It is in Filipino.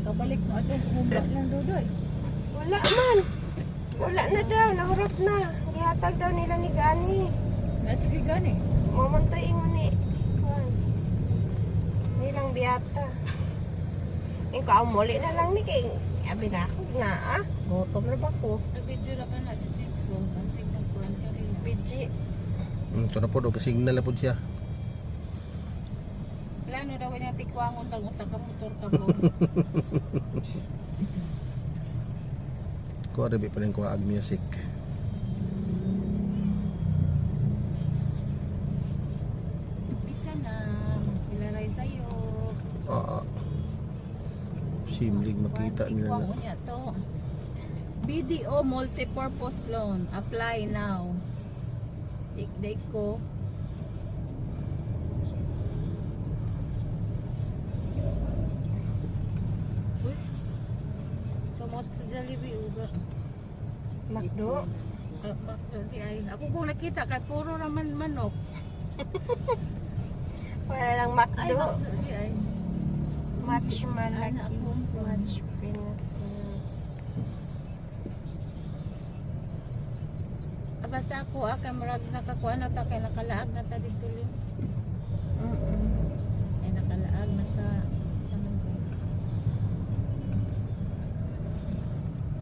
Kabalik mo atong humba lang Dodoy. Wala man. Wala na daw, nahurot na. Gihatag daw nila ni Gani. Sige gani. Mamantoy ingon ni. Kuan. Nilang biyata. Ikaw muli na lang ni kay abi na ako na Gutom na ba ko? Nag-video na pa na si Jackson kasi nagkuhan ka rin. Bidji. Ito na po, signal na po siya. Plano daw niya tikwangon daw sa kamotor ka mo. Kuha rin pa rin kuha ag music. Bisa na, ilaray sa'yo. Simlig makita nila na. Tikwangon niya to. BDO Multipurpose Loan. Apply now. Tik-dik ko. Uy. Kamot sa Jollibee uga. Makdo. Ako kung nakita kay puro raman manok. Wala lang Ay, makdo. di ay. Match Anak malaki. ko. Match Pinas. Basta ako kay murag nakakuha na ta kay nakalaag na ta dito.